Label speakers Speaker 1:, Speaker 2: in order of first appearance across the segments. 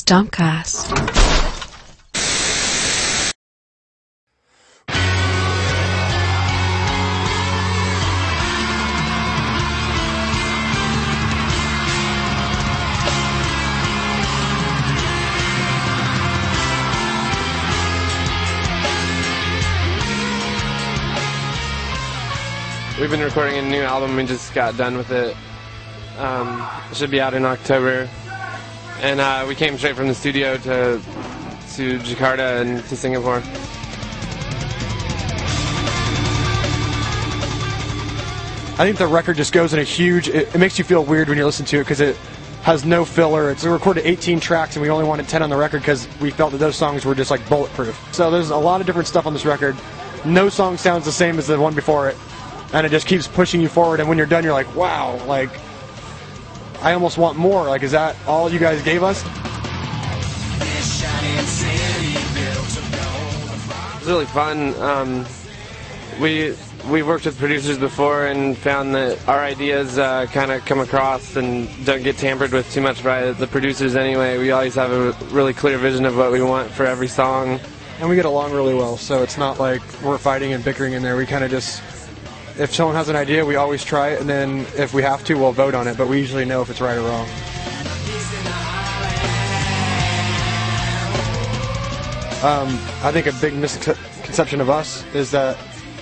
Speaker 1: Stompcast.
Speaker 2: We've been recording a new album. We just got done with it. It should be out in October. And we came straight from the studio to Jakarta and to Singapore.
Speaker 3: I think the record just goes in a huge... It makes you feel weird when you listen to it because it has no filler. We recorded 18 tracks and we only wanted 10 on the record because we felt that those songs were just like bulletproof. So there's a lot of different stuff on this record. No song sounds the same as the one before it. And it just keeps pushing you forward, and when you're done, you're like, wow, like, I almost want more. Like, is that all you guys gave us?
Speaker 2: It's really fun. We worked with producers before and found that our ideas kind of come across and don't get tampered with too much by the producers anyway. We always have a really clear vision of what we want for every song.
Speaker 3: And we get along really well, so it's not like we're fighting and bickering in there. We kind of just... If someone has an idea, we always try it, and then if we have to, we'll vote on it, but we usually know if it's right or wrong. I think a big misconception of us is that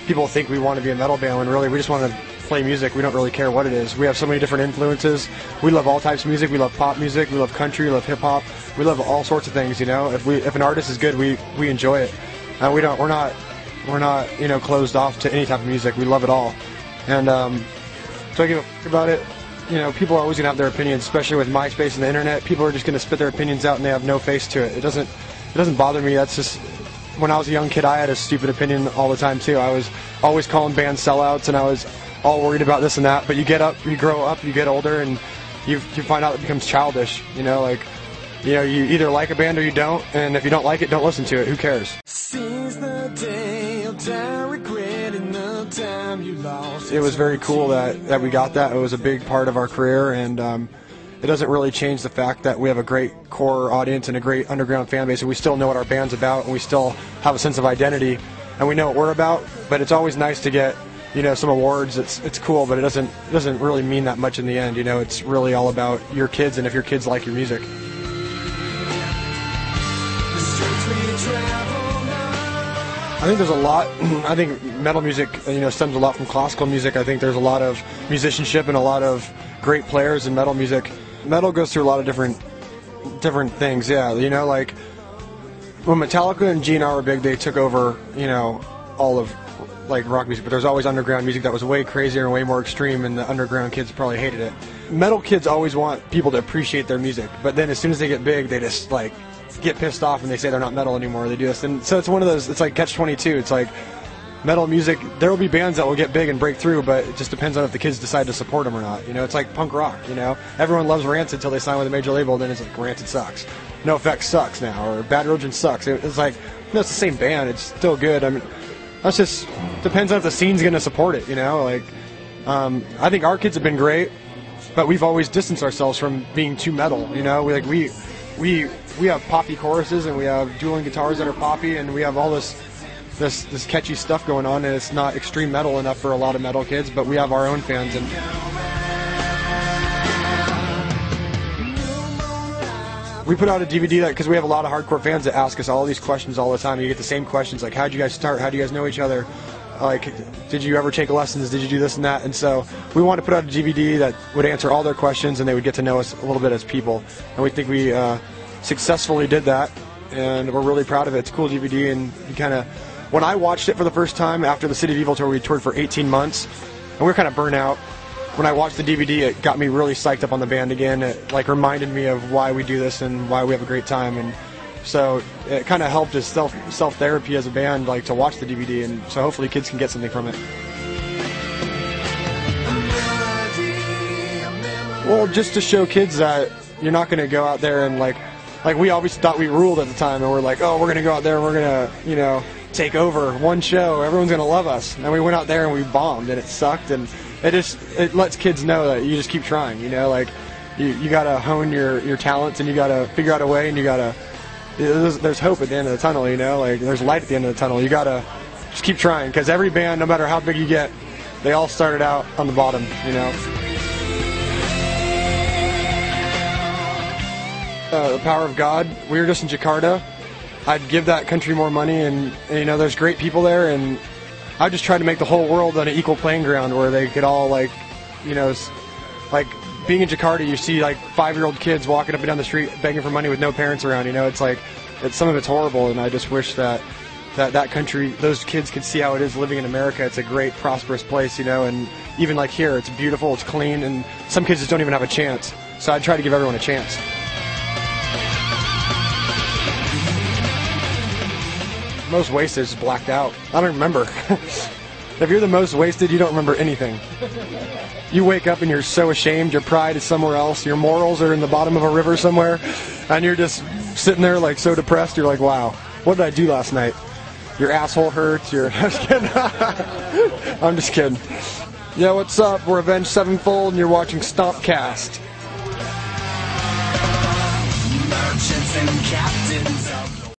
Speaker 3: people think we want to be a metal band when really we just want to play music. We don't really care what it is. We have so many different influences. We love all types of music. We love pop music. We love country. We love hip-hop. We love all sorts of things, you know. If an artist is good, we enjoy it. We're not, you know, closed off to any type of music. We love it all. And so I give a f*** about it. You know, people are always going to have their opinions, especially with MySpace and the internet. People are just going to spit their opinions out and they have no face to it. It doesn't bother me. That's just, when I was a young kid, I had a stupid opinion all the time too. I was always calling bands sellouts and I was all worried about this and that. But you get up, you grow up, you get older, and you find out it becomes childish. You know, like, you know, you either like a band or you don't, and if you don't like it, don't listen to it. Who cares? It was very cool that we got that. It was a big part of our career, and it doesn't really change the fact that we have a great core audience and a great underground fan base, and we still know what our band's about, and we still have a sense of identity, and we know what we're about. But it's always nice to get, you know, some awards. It's cool, but it doesn't really mean that much in the end. You know, it's really all about your kids and if your kids like your music. I think there's a lot. I think metal music, you know, stems a lot from classical music. I think there's a lot of musicianship and a lot of great players in metal music. Metal goes through a lot of different things. Yeah, you know, like when Metallica and GNR were big, they took over, you know, all of like rock music. But there's always underground music that was way crazier and way more extreme, and the underground kids probably hated it. Metal kids always want people to appreciate their music, but then as soon as they get big, they just like get pissed off and they say they're not metal anymore. They do this, and so it's one of those. It's like catch-22. It's like metal music. There will be bands that will get big and break through, but it just depends on if the kids decide to support them or not. You know, it's like punk rock. You know, everyone loves Rancid until they sign with a major label. Then it's like Rancid sucks. NoFX sucks now, or Bad Religion sucks. It's like, no, it's the same band. It's still good. I mean, that's just depends on if the scene's going to support it. You know, like I think our kids have been great, but we've always distanced ourselves from being too metal. You know, we have poppy choruses and we have dueling guitars that are poppy, and we have all this catchy stuff going on, and it's not extreme metal enough for a lot of metal kids, but we have our own fans. And we put out a DVD because we have a lot of hardcore fans that ask us all these questions all the time. You get the same questions like, how'd you guys start? How do you guys know each other? Like, did you ever take lessons? Did you do this and that? And so we wanted to put out a DVD that would answer all their questions, and they would get to know us a little bit as people. And we think we successfully did that, and we're really proud of it. It's a cool DVD, and you kind of, when I watched it for the first time after the City of Evil tour, we toured for 18 months, and we were kind of burnt out. When I watched the DVD, it got me really psyched up on the band again. It like reminded me of why we do this and why we have a great time, and so it kind of helped as self-therapy as a band, like to watch the DVD, and so hopefully kids can get something from it. Well, just to show kids that you're not going to go out there and like we always thought we ruled at the time, and we're like, oh, we're going to go out there and we're going to, you know, take over one show, everyone's going to love us. And we went out there and we bombed, and it sucked, and it lets kids know that you just keep trying, you know, like you gotta hone your talents, and you gotta figure out a way, and you gotta. There's hope at the end of the tunnel, you know. Like there's light at the end of the tunnel. You gotta just keep trying, because every band, no matter how big you get, they all started out on the bottom, you know. The power of God. We were just in Jakarta. I'd give that country more money, and you know, there's great people there, and I just tried to make the whole world on an equal playing ground where they could all, like, you know, like being in Jakarta, you see like 5-year-old kids walking up and down the street begging for money with no parents around. You know, it's like some of it's horrible, and I just wish that country, those kids could see how it is living in America. It's a great, prosperous place, you know, and even like here, it's beautiful, it's clean, and some kids just don't even have a chance. So I try to give everyone a chance. Most wasted is blacked out. I don't remember. If you're the most wasted, you don't remember anything. You wake up and you're so ashamed, your pride is somewhere else, your morals are in the bottom of a river somewhere, and you're just sitting there like so depressed, you're like, wow, what did I do last night? Your asshole hurts, I'm just kidding. I'm just kidding. Yeah, what's up? We're Avenged Sevenfold, and you're watching Stompcast.
Speaker 1: Merchants and captains of